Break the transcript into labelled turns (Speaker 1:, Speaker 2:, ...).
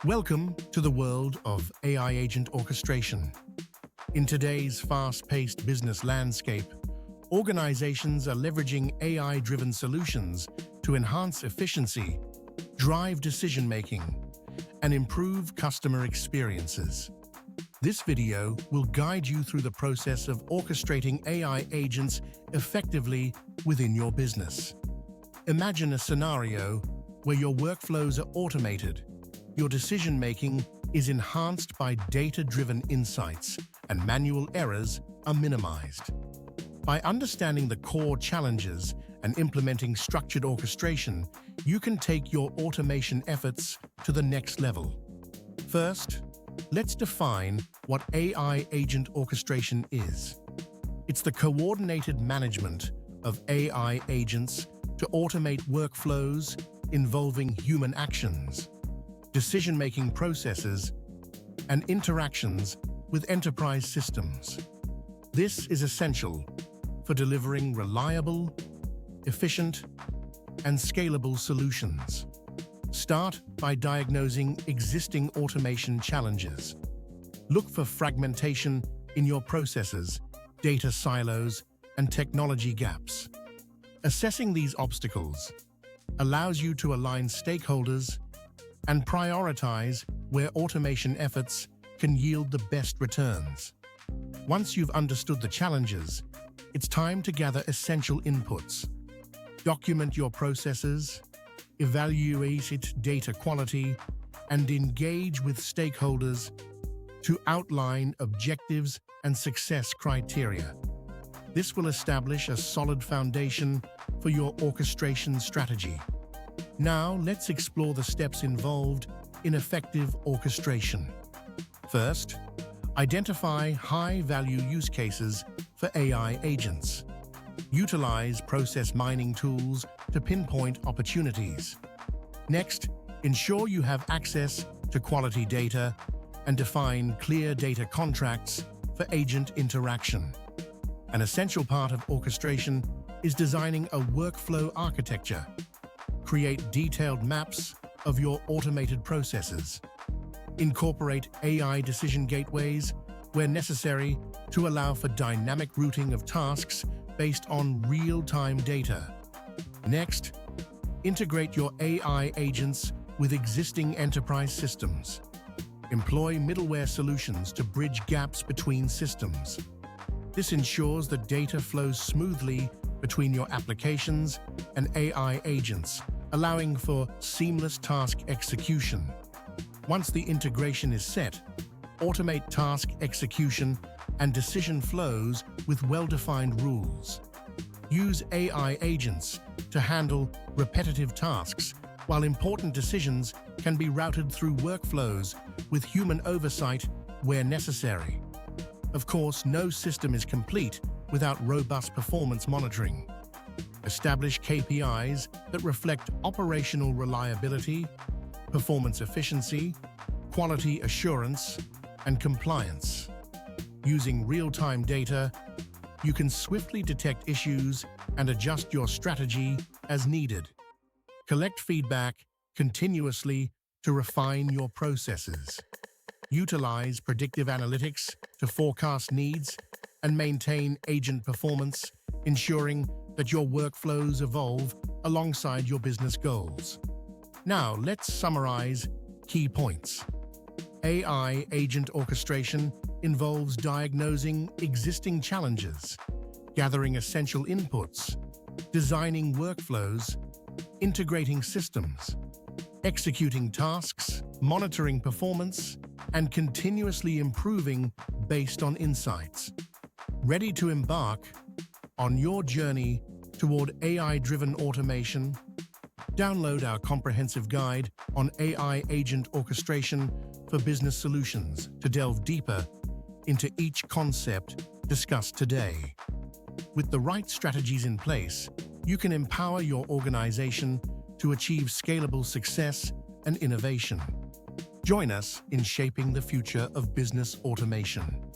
Speaker 1: Welcome to the world of AI agent orchestration. In today's fast-paced business landscape, organizations are leveraging AI-driven solutions to enhance efficiency, drive decision-making, and improve customer experiences. This video will guide you through the process of orchestrating AI agents effectively within your business. Imagine a scenario where your workflows are automated, your decision-making is enhanced by data-driven insights, and manual errors are minimized. By understanding the core challenges and implementing structured orchestration, you can take your automation efforts to the next level. First, let's define what AI agent orchestration is. It's the coordinated management of AI agents to automate workflows involving human actions, decision-making processes, and interactions with enterprise systems. This is essential for delivering reliable, efficient, and scalable solutions. Start by diagnosing existing automation challenges. Look for fragmentation in your processes, data silos, and technology gaps. Assessing these obstacles allows you to align stakeholders and prioritize where automation efforts can yield the best returns. Once you've understood the challenges, it's time to gather essential inputs. Document your processes, evaluate data quality, and engage with stakeholders to outline objectives and success criteria. This will establish a solid foundation for your orchestration strategy. Now, let's explore the steps involved in effective orchestration. First, identify high-value use cases for AI agents. Utilize process mining tools to pinpoint opportunities. Next, ensure you have access to quality data and define clear data contracts for agent interaction. An essential part of orchestration is designing a workflow architecture. Create detailed maps of your automated processes. Incorporate AI decision gateways where necessary to allow for dynamic routing of tasks based on real-time data. Next, integrate your AI agents with existing enterprise systems. Employ middleware solutions to bridge gaps between systems. This ensures that data flows smoothly between your applications and AI agents, allowing for seamless task execution. Once the integration is set, automate task execution and decision flows with well-defined rules. Use AI agents to handle repetitive tasks, while important decisions can be routed through workflows with human oversight where necessary. Of course, no system is complete without robust performance monitoring. Establish KPIs that reflect operational reliability, performance efficiency, quality assurance, and compliance. Using real-time data, you can swiftly detect issues and adjust your strategy as needed. Collect feedback continuously to refine your processes. Utilize predictive analytics to forecast needs and maintain agent performance, ensuring that your workflows evolve alongside your business goals. Now, let's summarize key points. AI agent orchestration involves diagnosing existing challenges, gathering essential inputs, designing workflows, integrating systems, executing tasks, monitoring performance, and continuously improving based on insights. Ready to embark on your journey toward AI-driven automation? Download our comprehensive guide on AI agent orchestration for business solutions to delve deeper into each concept discussed today. With the right strategies in place, you can empower your organization to achieve scalable success and innovation. Join us in shaping the future of business automation.